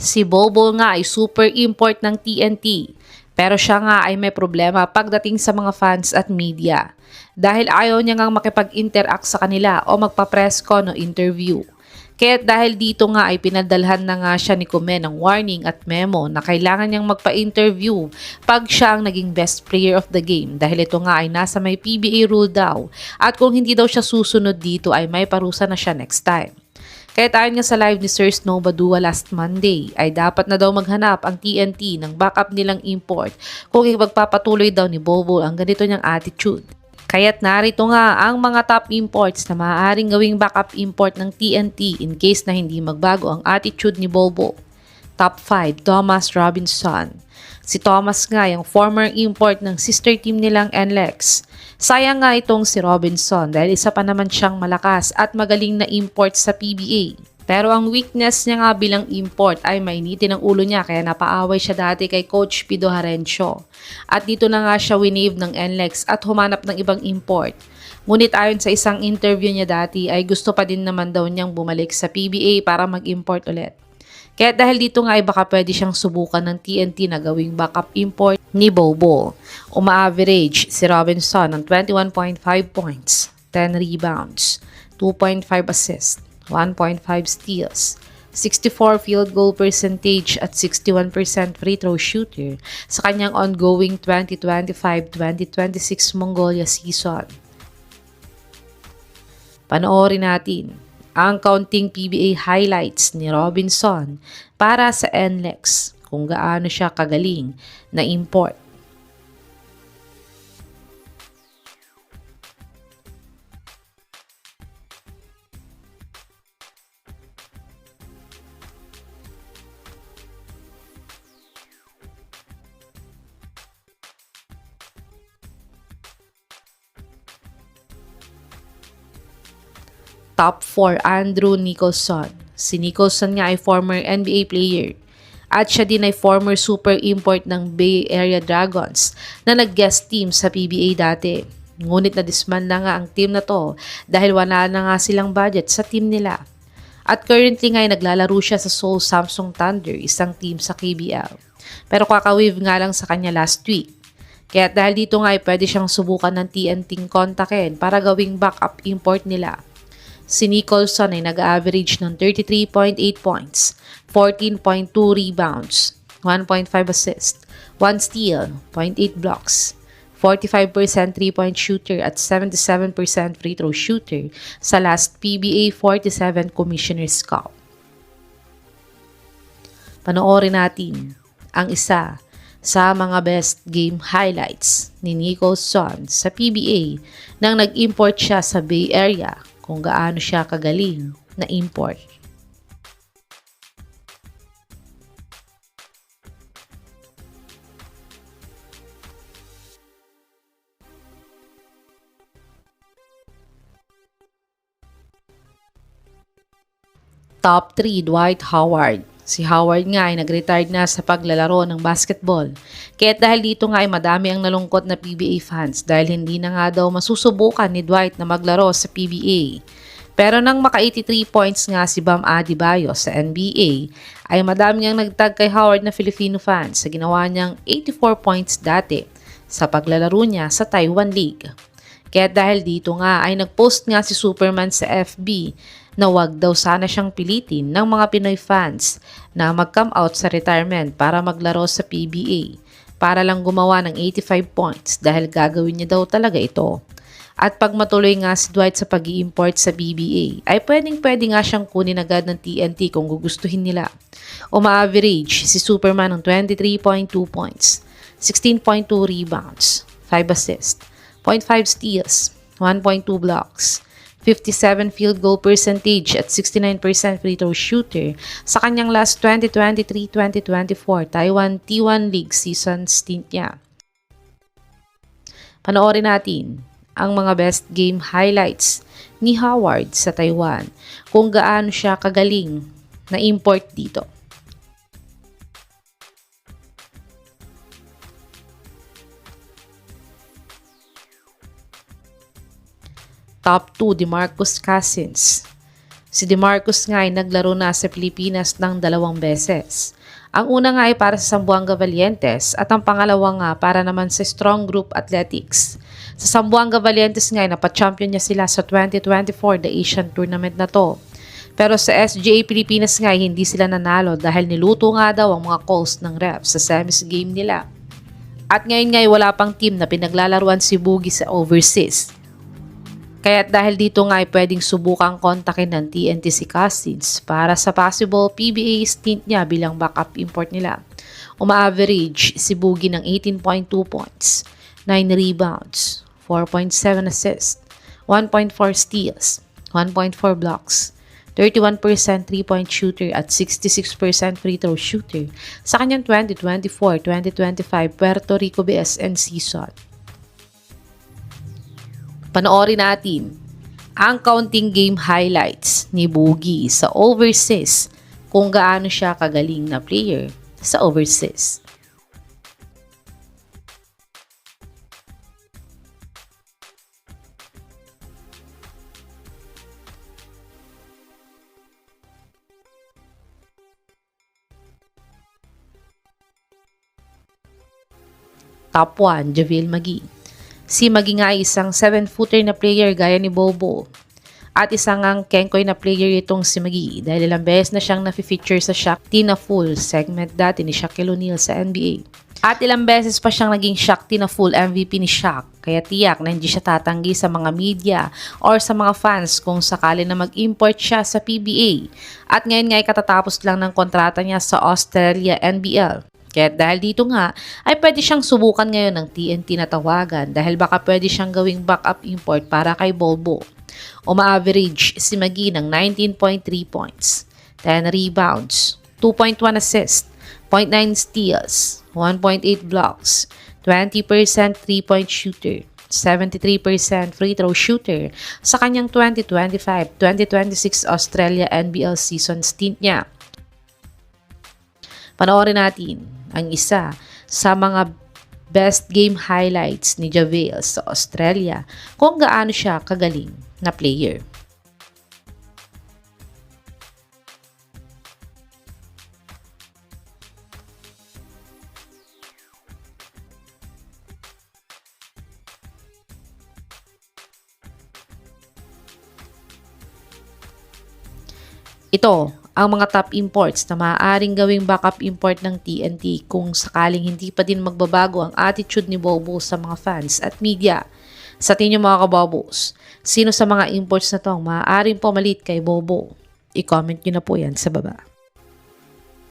Si Bobo nga ay super import ng TNT, pero siya nga ay may problema pagdating sa mga fans at media dahil ayaw niya ngang makipag-interact sa kanila o magpa-press con o interview. Kaya dahil dito nga ay pinadalhan na nga siya ni Kume ng warning at memo na kailangan niyang magpa-interview pag siya ang naging best player of the game dahil ito nga ay nasa may PBA rule daw at kung hindi daw siya susunod dito ay may parusa na siya next time. Kaya ayon nga sa live ni Sir Snow Badua last Monday, ay dapat na daw maghanap ang TNT ng backup nilang import kung ipagpapatuloy daw ni Bobo ang ganito niyang attitude. Kaya't narito nga ang mga top imports na maaaring gawing backup import ng TNT in case na hindi magbago ang attitude ni Bobo. Top 5, Thomas Robinson. Si Thomas nga yung former import ng sister team nilang NLEX. Sayang nga itong si Robinson dahil isa pa naman siyang malakas at magaling na import sa PBA. Pero ang weakness niya nga bilang import ay mainitin ang ulo niya kaya napaaway siya dati kay Coach Pido Harencio. At dito na nga siya winave ng NLEX at humanap ng ibang import. Ngunit ayon sa isang interview niya dati ay gusto pa din naman daw niyang bumalik sa PBA para mag-import ulit. Kaya dahil dito nga ay baka pwede siyang subukan ng TNT na gawing backup import ni Bobo. Uma-average si Robinson ng 21.5 points, 10 rebounds, 2.5 assists, 1.5 steals, 64 field goal percentage at 61% free throw shooter sa kanyang ongoing 2025-2026 Mongolia season. Panoorin natin ang counting PBA highlights ni Robinson para sa NLEX kung gaano siya kagaling na import. Top 4, Andrew Nicholson. Si Nicholson nga ay former NBA player at siya din ay former super import ng Bay Area Dragons na nag-guest team sa PBA dati. Ngunit na-disband na nga ang team na to dahil wala na nga silang budget sa team nila. At currently nga ay naglalaro siya sa Seoul Samsung Thunder, isang team sa KBL. Pero kakawave nga lang sa kanya last week. Kaya dahil dito nga ay pwede siyang subukan ng TNT kontakin para gawing backup import nila. Si Nicholson ay nag-average ng 33.8 points, 14.2 rebounds, 1.5 assists, 1 steal, 0.8 blocks, 45% 3-point shooter at 77% free throw shooter sa last PBA 47 Commissioner's Cup. Panoorin natin ang isa sa mga best game highlights ni Nicholson sa PBA nang nag-import siya sa Bay Area kung gaano siya kagaling na import. Top 3, Dwight Howard. Si Howard nga ay nag-retired na sa paglalaro ng basketball. Kaya dahil dito nga ay madami ang nalungkot na PBA fans dahil hindi na nga daw masusubukan ni Dwight na maglaro sa PBA. Pero nang maka-83 points nga si Bam Adebayo sa NBA, ay madami ang nagtag kay Howard na Filipino fans sa ginawa niyang 84 points dati sa paglalaro niya sa Taiwan League. Kaya dahil dito nga ay nag-post nga si Superman sa FB na wag daw sana siyang pilitin ng mga Pinoy fans na mag-come out sa retirement para maglaro sa PBA para lang gumawa ng 85 points dahil gagawin niya daw talaga ito. At pag matuloy nga si Dwight sa pag-i-import sa PBA, ay pwedeng-pwede nga siyang kunin agad ng TNT kung gugustuhin nila. Uma-average si Superman ng 23.2 points, 16.2 rebounds, 5 assists, 0.5 steals, 1.2 blocks, 57 field goal percentage at 69% free throw shooter sa kanyang last 2023-2024 Taiwan T1 League season stint niya. Panoorin natin ang mga best game highlights ni Howard sa Taiwan kung gaano siya kagaling na import dito. Top 2, DeMarcus Cousins. Si DeMarcus nga ay naglaro na sa Pilipinas ng 2 beses. Ang una nga ay para sa Zamboanga Valientes at ang pangalawa nga para naman sa Strong Group Athletics. Sa Zamboanga Valientes nga ay napachampion niya sila sa 2024 The Asian Tournament na to. Pero sa SGA Pilipinas nga ay hindi sila nanalo dahil niluto nga daw ang mga calls ng ref sa semis game nila. At ngayon nga ay wala pang team na pinaglalaruan si Boogie sa overseas. Kaya dahil dito nga ay pwedeng subukang kontakin ng TNT si Cousins para sa possible PBA stint niya bilang backup import nila. Uma-average si Boogie ng 18.2 points, 9 rebounds, 4.7 assists, 1.4 steals, 1.4 blocks, 31% 3-point shooter at 66% free throw shooter sa kanyang 2024-2025 Puerto Rico BSN season. Panoorin natin ang counting game highlights ni Boogie sa overseas kung gaano siya kagaling na player sa overseas. Top 1, JaVale McGee. Si McGee nga ay isang 7-footer na player gaya ni Bobo. At isang ang Kenkoy na player itong si McGee dahil ilang beses na siyang na-feature sa Shaq na Full segment dati ni Shaquille O'Neal sa NBA. At ilang beses pa siyang naging Shaq na Full MVP ni Shaq kaya tiyak na hindi siya tatanggi sa mga media or sa mga fans kung sakali na mag-import siya sa PBA. At ngayon nga ay katatapos lang ng kontrata niya sa Australia NBL. Kaya dahil dito nga, ay pwede siyang subukan ngayon ng TNT na tawagan dahil baka pwede siyang gawing backup import para kay Bobo. Uma-average si McGee ng 19.3 points, 10 rebounds, 2.1 assists, 0.9 steals, 1.8 blocks, 20% 3-point shooter, 73% free throw shooter sa kanyang 2025-2026 Australia NBL season stint niya. Panoorin natin ang isa sa mga best game highlights ni JaVale sa Australia kung gaano siya kagaling na player. Ito ang mga top imports na maaaring gawing backup import ng TNT kung sakaling hindi pa din magbabago ang attitude ni Bobo sa mga fans at media. Sa tingin mga kabobos, sino sa mga imports na to ang maaaring pumalit kay Bobo? I-comment nyo na po yan sa baba.